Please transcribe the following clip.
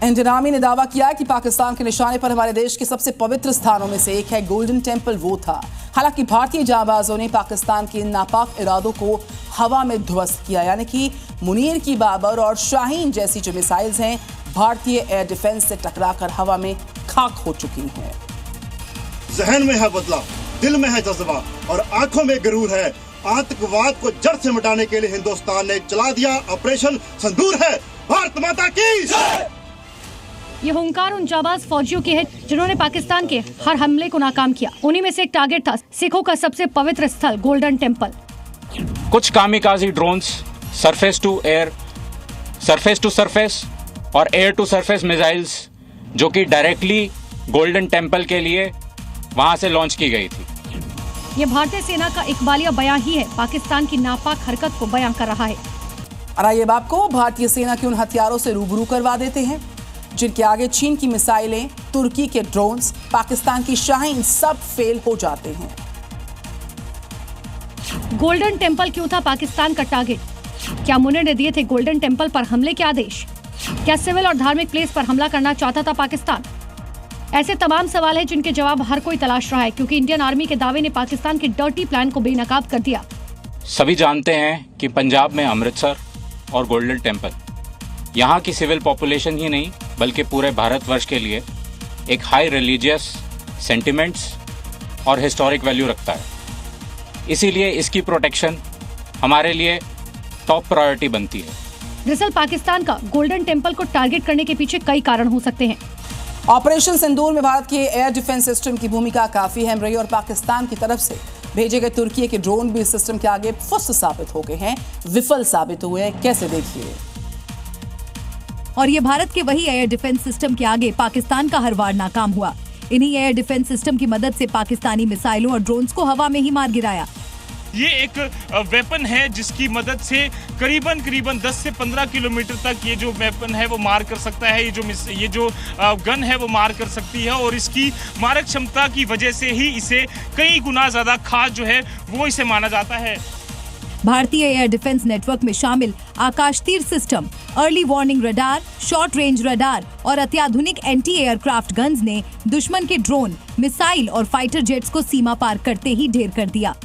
Indian army ने दावा किया कि पाकिस्तान के निशाने पर हमारे देश के सबसे पवित्र स्थानों में से एक है गोल्डन टेम्पल वो था। हालांकि भारतीय जांबाजों ने पाकिस्तान के नापाक इरादों को हवा में ध्वस्त किया, यानी कि मुनीर की बाबर और शाहीन जैसी जो मिसाइल्स हैं भारतीय एयर डिफेंस से टकराकर हवा में खाक हो चुकी हैं। जहन में है बदलाव, दिल में है जज्बा और आंखों में गरूर है। आतंकवाद को जड़ से मिटाने के लिए हिंदुस्तान ने चला दिया ऑपरेशन सिंदूर है। भारत माता की जय। ये हुंकार उन जाबाज फौजियों के है जिन्होंने पाकिस्तान के हर हमले को नाकाम किया। उन्हीं में से एक टारगेट था सिखों का सबसे पवित्र स्थल गोल्डन टेम्पल। कुछ kamikaze drones surface to air, surface to surface और एयर टू सरफेस मिसाइल्स जो कि डायरेक्टली गोल्डन टेम्पल के लिए वहां से लॉन्च की गई थी। ये भारतीय सेना का इकबालिया बयान ही है, पाकिस्तान की नापाक हरकत को बयां कर रहा है। और आइए आपको भारतीय सेना के उन हथियारों से रूबरू करवा देते हैं जिनके आगे चीन की मिसाइलें, तुर्की के ड्रोन्स, पाकिस्तान की शाहीन सब फेल हो जाते हैं। गोल्डन टेम्पल क्यों था पाकिस्तान का टारगेट? क्या मुनीर ने दिए थे गोल्डन टेम्पल पर हमले के आदेश? क्या सिविल और धार्मिक प्लेस पर हमला करना चाहता था पाकिस्तान? ऐसे तमाम सवाल हैं जिनके जवाब हर कोई तलाश रहा है, क्योंकि इंडियन आर्मी के दावे ने पाकिस्तान के डर्टी प्लान को बेनकाब कर दिया। सभी जानते हैं कि पंजाब में अमृतसर और गोल्डन टेम्पल यहाँ की सिविल पॉपुलेशन ही नहीं बल्कि पूरे भारतवर्ष के लिए एक हाई रिलीजियस सेंटिमेंट्स और हिस्टोरिक वैल्यू रखता है। इसीलिए इसकी प्रोटेक्शन हमारे लिए टॉप प्रायोरिटी बनती है। दरअसल पाकिस्तान का गोल्डन टेम्पल को टारगेट करने के पीछे कई कारण हो सकते हैं। ऑपरेशन सिंदूर में भारत के एयर डिफेंस सिस्टम की भूमिका काफी अहम रही और पाकिस्तान की तरफ से भेजे गए तुर्की के ड्रोन भी इस सिस्टम के आगे फुस साबित हो गए हैं, विफल साबित हुए हैं। कैसे, देखिए। और ये भारत के वही एयर डिफेंस सिस्टम के आगे पाकिस्तान का हर वार नाकाम हुआ। इन्हीं एयर डिफेंस सिस्टम की मदद से पाकिस्तानी मिसाइलों और ड्रोन्स को हवा में ही मार गिराया। ये एक वेपन है जिसकी मदद से करीबन 10 से 15 किलोमीटर तक ये जो वेपन है वो मार कर सकता है। ये जो गन है वो मार कर सकती है और इसकी मारक क्षमता की वजह से ही इसे कई गुना ज्यादा खास जो है वो इसे माना जाता है। भारतीय एयर डिफेंस नेटवर्क में शामिल आकाश तीर system, early warning radar, short range radar और अत्याधुनिक एंटी एयरक्राफ्ट गन्स ने दुश्मन के ड्रोन, मिसाइल और फाइटर जेट्स को सीमा पार करते ही ढेर कर दिया।